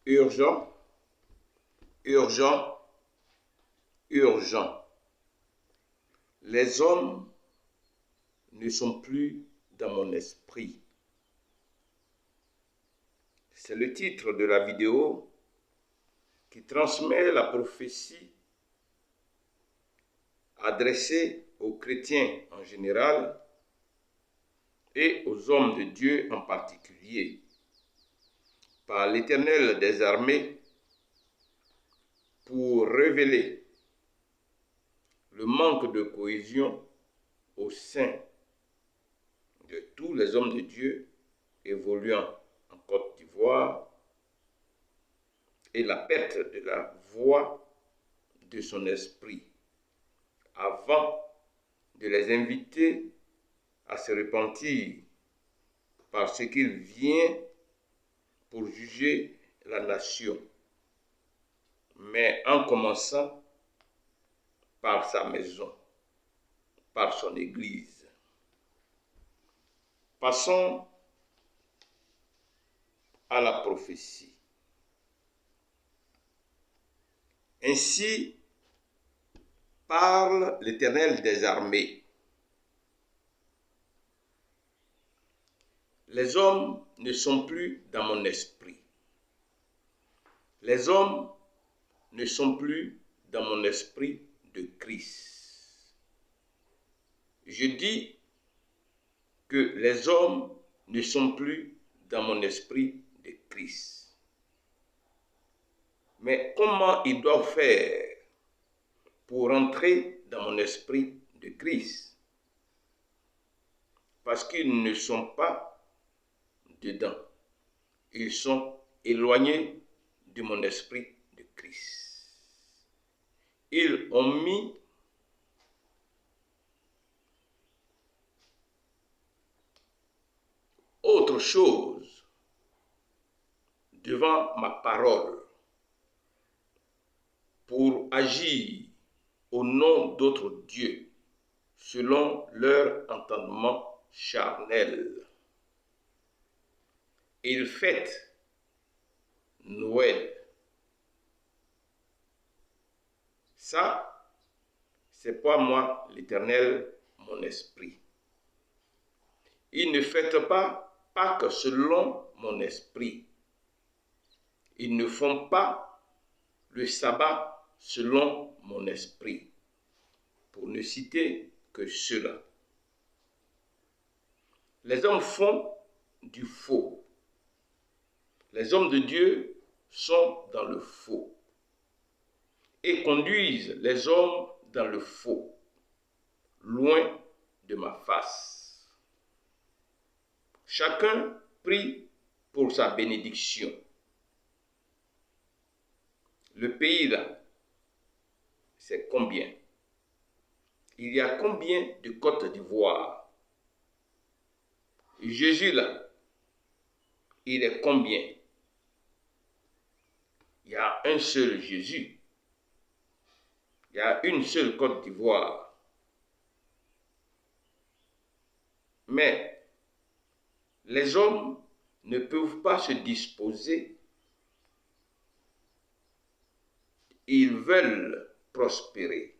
Urgent, urgent, urgent. Les hommes ne sont plus dans mon esprit. C'est le titre de la vidéo qui transmet la prophétie adressée aux chrétiens en général et aux hommes de Dieu en particulier, par l'Éternel des armées, pour révéler le manque de cohésion au sein de tous les hommes de Dieu évoluant en Côte d'Ivoire et la perte de la voix de son esprit avant de les inviter à se repentir parce qu'il vient pour juger la nation, mais en commençant par sa maison, par son église. Passons à la prophétie. Ainsi parle l'Éternel des armées. Les hommes ne sont plus dans mon esprit. Les hommes ne sont plus dans mon esprit de Christ. Je dis que les hommes ne sont plus dans mon esprit de Christ. Mais comment ils doivent faire pour entrer dans mon esprit de Christ? Parce qu'ils ne sont pas dedans. Ils sont éloignés de mon esprit de Christ. Ils ont mis autre chose devant ma parole pour agir au nom d'autres dieux selon leur entendement charnel. Ils fêtent Noël. Ça, c'est pas moi, l'Éternel, mon esprit. Ils ne fêtent pas Pâques selon mon esprit. Ils ne font pas le sabbat selon mon esprit, pour ne citer que cela. Les hommes font du faux. Les hommes de Dieu sont dans le faux et conduisent les hommes dans le faux, loin de ma face. Chacun prie pour sa bénédiction. Le pays là, c'est combien? Il y a combien de Côte d'Ivoire? Jésus là, il est combien? Il y a un seul Jésus. Il y a une seule Côte d'Ivoire. Mais les hommes ne peuvent pas se disposer. Ils veulent prospérer.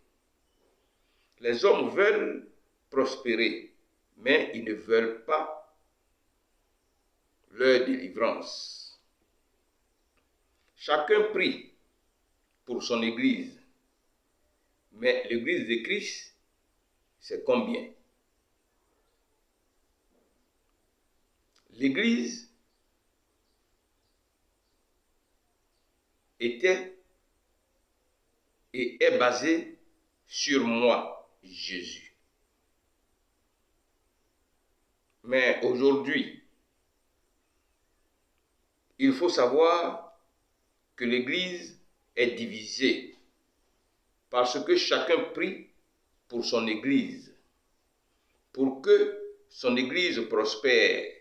Les hommes veulent prospérer, mais ils ne veulent pas leur délivrance. Chacun prie pour son église, mais l'église de Christ, c'est combien? L'église était et est basée sur moi, Jésus. Mais aujourd'hui, il faut savoir que l'église est divisée parce que chacun prie pour son église, pour que son église prospère.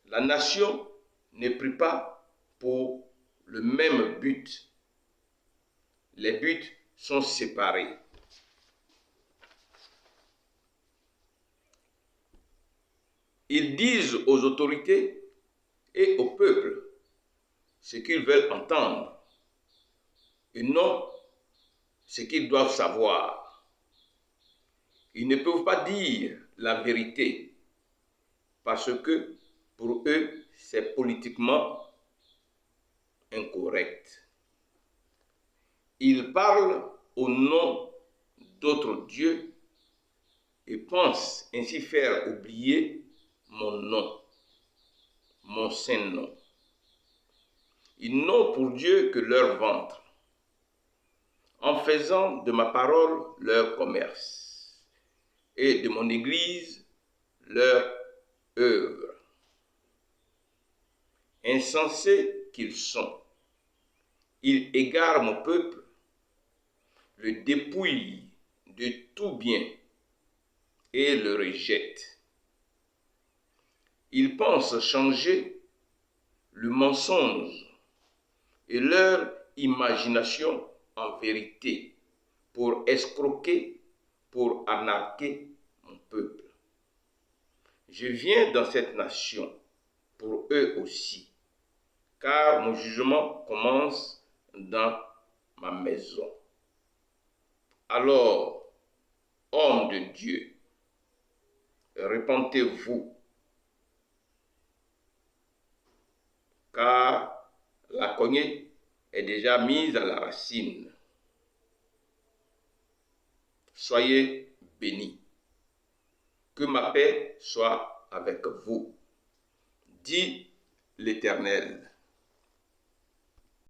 La nation ne prie pas pour le même but. Les buts sont séparés. Ils disent aux autorités et au peuple ce qu'ils veulent entendre et non ce qu'ils doivent savoir. Ils ne peuvent pas dire la vérité parce que pour eux, c'est politiquement incorrect. Ils parlent au nom d'autres dieux et pensent ainsi faire oublier mon nom, mon saint nom. Ils n'ont pour Dieu que leur ventre, en faisant de ma parole leur commerce et de mon Église leur œuvre. Insensés qu'ils sont, ils égarent mon peuple, le dépouillent de tout bien et le rejettent. Ils pensent changer le mensonge et leur imagination en vérité pour escroquer, pour arnaquer mon peuple. Je viens dans cette nation pour eux aussi, car mon jugement commence dans ma maison. Alors, hommes de Dieu, repentez-vous, car la cognée est déjà mise à la racine. Soyez bénis. Que ma paix soit avec vous, dit l'Éternel.